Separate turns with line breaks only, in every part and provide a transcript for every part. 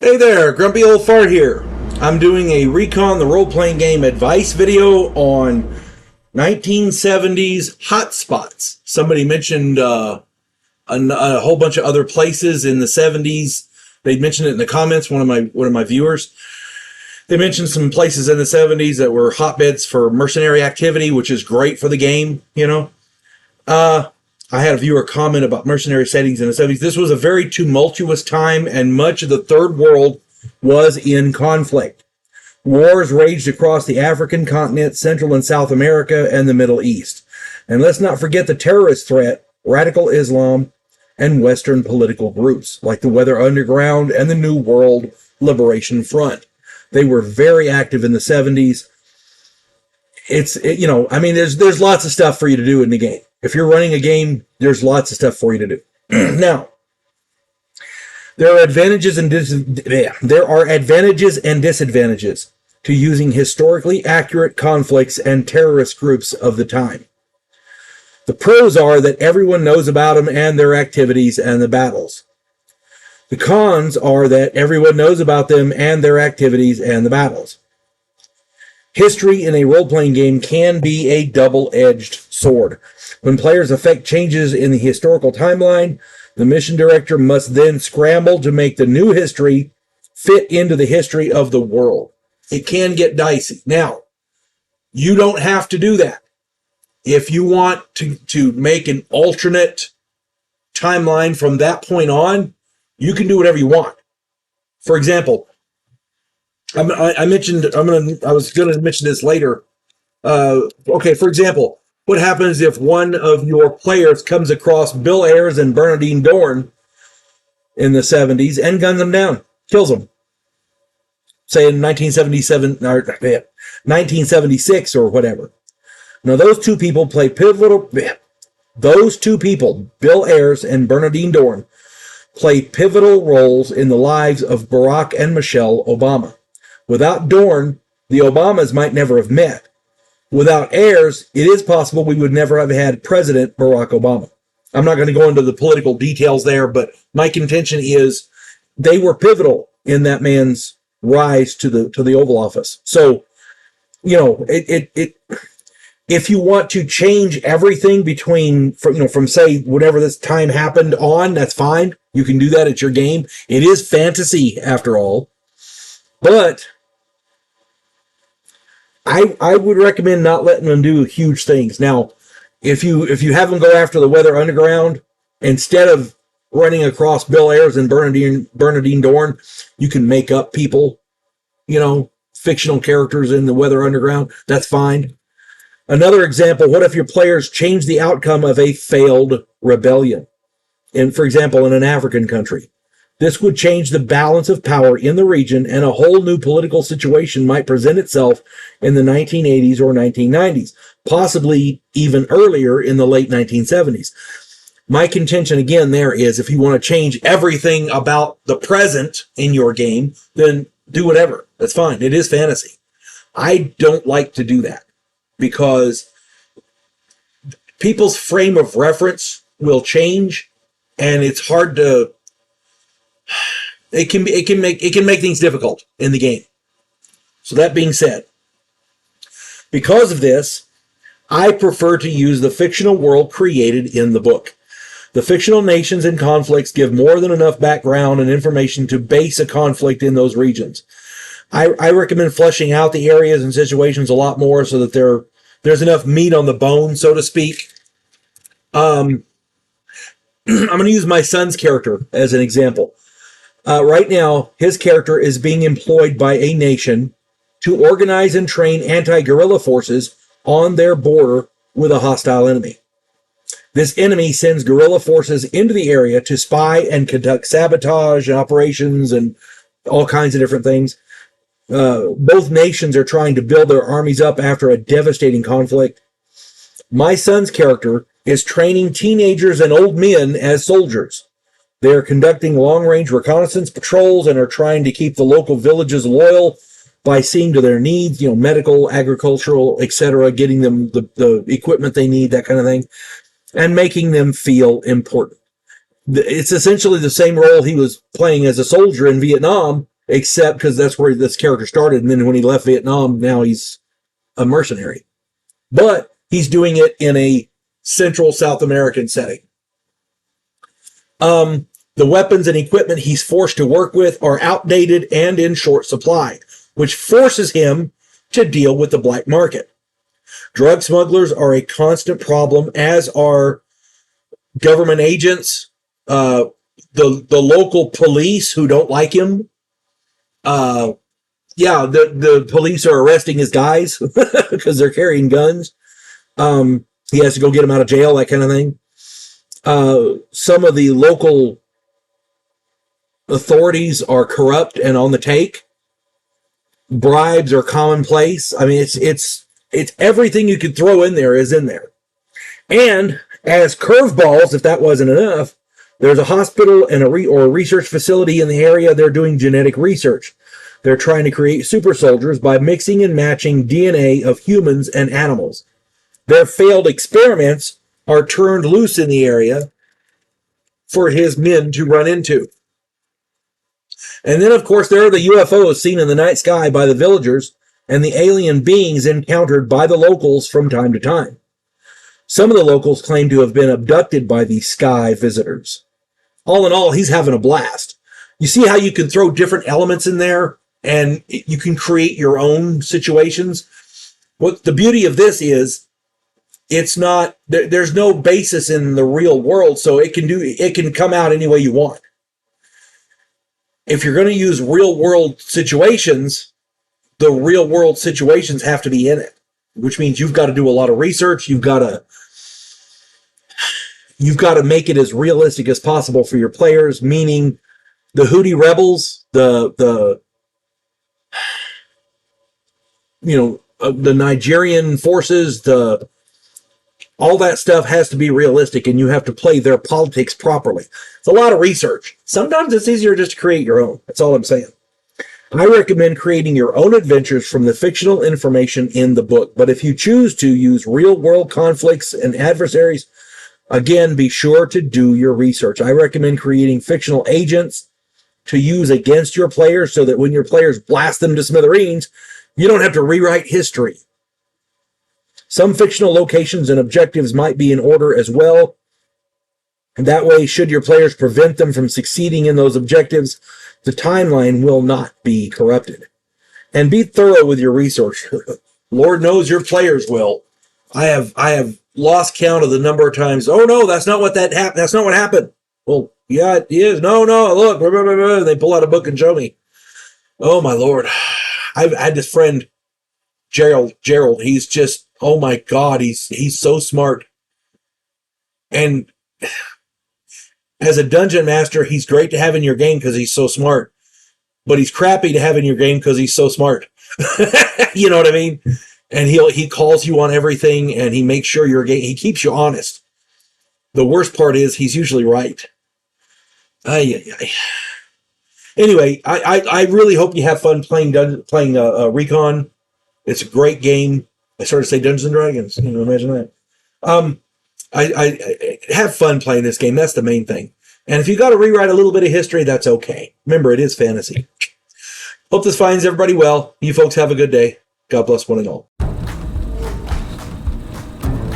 Hey there, Grumpy Old Fart here. I'm doing a Recon the role-playing game advice video on 1970s hotspots. Somebody mentioned a whole bunch of other places in the 70s. They mentioned it in the comments. One of my viewers. They mentioned some places in the 70s that were hotbeds for mercenary activity, which is great for the game. I had a viewer comment about mercenary settings in the 70s. This was a very tumultuous time, and much of the Third World was in conflict. Wars raged across the African continent, Central and South America, and the Middle East. And let's not forget the terrorist threat, radical Islam, and Western political groups, like the Weather Underground and the New World Liberation Front. They were very active in the 70s. There's lots of stuff for you to do in the game. If you're running a game, there's lots of stuff for you to do. Now, there are advantages and disadvantages to using historically accurate conflicts and terrorist groups of the time. The pros are that everyone knows about them and their activities and the battles. The cons are that everyone knows about them and their activities and the battles. History in a role-playing game can be a double-edged sword. When players affect changes in the historical timeline, the mission director must then scramble to make the new history fit into the history of the world. It can get dicey. Now, you don't have to do that. If you want to make an alternate timeline from that point on, you can do whatever you want. For example, I was going to mention this later. For example, what happens if one of your players comes across Bill Ayers and Bernadine Dorn in the 70s and guns them down, kills them? Say in 1977 or 1976 or whatever. Now those two people, Bill Ayers and Bernadine Dorn, play pivotal roles in the lives of Barack and Michelle Obama. Without Dorn, the Obamas might never have met. Without Ayers, it is possible we would never have had President Barack Obama. I'm not going to go into the political details there, but my contention is they were pivotal in that man's rise to the Oval Office. So, if you want to change everything from say whatever this time happened on, that's fine. You can do that at your game. It is fantasy after all, but I would recommend not letting them do huge things. Now, if you have them go after the Weather Underground, instead of running across Bill Ayers and Bernadine Dorn, you can make up people, fictional characters in the Weather Underground. That's fine. Another example, what if your players change the outcome of a failed rebellion? For example, in an African country. This would change the balance of power in the region, and a whole new political situation might present itself in the 1980s or 1990s, possibly even earlier in the late 1970s. My contention again there is if you want to change everything about the present in your game, then do whatever. That's fine. It is fantasy. I don't like to do that because people's frame of reference will change, and it's hard to it can make things difficult in the game. So that being said, because of this, I prefer to use the fictional world created in the book. The fictional nations and conflicts give more than enough background and information to base a conflict in those regions. I recommend fleshing out the areas and situations a lot more so that there's enough meat on the bone, so to speak. I'm going to use my son's character as an example. Right now, his character is being employed by a nation to organize and train anti-guerrilla forces on their border with a hostile enemy. This enemy sends guerrilla forces into the area to spy and conduct sabotage operations and all kinds of different things. Both nations are trying to build their armies up after a devastating conflict. My son's character is training teenagers and old men as soldiers. They are conducting long-range reconnaissance patrols and are trying to keep the local villages loyal by seeing to their needs, medical, agricultural, etc., getting them the equipment they need, that kind of thing, and making them feel important. It's essentially the same role he was playing as a soldier in Vietnam, except because that's where this character started. And then when he left Vietnam, now he's a mercenary. But he's doing it in a Central South American setting. The weapons and equipment he's forced to work with are outdated and in short supply, which forces him to deal with the black market. Drug smugglers are a constant problem, as are government agents, the local police who don't like him. The police are arresting his guys because they're carrying guns. He has to go get them out of jail, that kind of thing. Some of the local authorities are corrupt and on the take. Bribes are commonplace. I mean, it's everything you could throw in there is in there. And as curveballs, if that wasn't enough, there's a hospital and a research facility in the area. They're doing genetic research. They're trying to create super soldiers by mixing and matching DNA of humans and animals. Their failed experiments are turned loose in the area for his men to run into. And then, of course, there are the UFOs seen in the night sky by the villagers and the alien beings encountered by the locals from time to time. Some of the locals claim to have been abducted by these sky visitors. All in all, he's having a blast. You see how you can throw different elements in there and you can create your own situations? What the beauty of this is, it's not, there's no basis in the real world, so it can come out any way you want. If you're going to use real world situations, the real world situations have to be in it, which means you've got to do a lot of research. You've got to make it as realistic as possible for your players, meaning the Houthi rebels, the Nigerian forces, all that stuff has to be realistic, and you have to play their politics properly. It's a lot of research. Sometimes it's easier just to create your own. That's all I'm saying. I recommend creating your own adventures from the fictional information in the book. But if you choose to use real-world conflicts and adversaries, again, be sure to do your research. I recommend creating fictional agents to use against your players so that when your players blast them to smithereens, you don't have to rewrite history. Some fictional locations and objectives might be in order as well. And that way, should your players prevent them from succeeding in those objectives, the timeline will not be corrupted. And be thorough with your research. Lord knows your players will. I have lost count of the number of times. Oh no, that's not what happened. That's not what happened. Well, yeah, it is. No, look. Blah, blah, blah, blah. They pull out a book and show me. Oh my Lord. I had this friend, Gerald. He's just, oh my God, he's so smart. And as a dungeon master, he's great to have in your game because he's so smart. But he's crappy to have in your game because he's so smart. You know what I mean? And he calls you on everything, and he makes sure he keeps you honest. The worst part is he's usually right. Anyway, I really hope you have fun playing Recon. It's a great game. I started to say Dungeons and Dragons. Can you imagine that? I have fun playing this game. That's the main thing. And if you got to rewrite a little bit of history, that's okay. Remember, it is fantasy. Hope this finds everybody well. You folks have a good day. God bless one and all.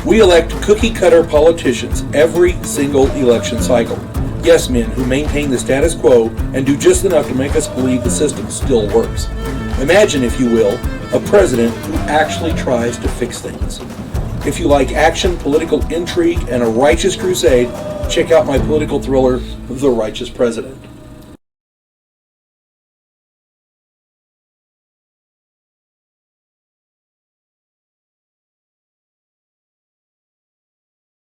We elect cookie-cutter politicians every single election cycle. Yes men who maintain the status quo and do just enough to make us believe the system still works. Imagine, if you will, a president who actually tries to fix things. If you like action, political intrigue, and a righteous crusade, check out my political thriller, The Righteous President.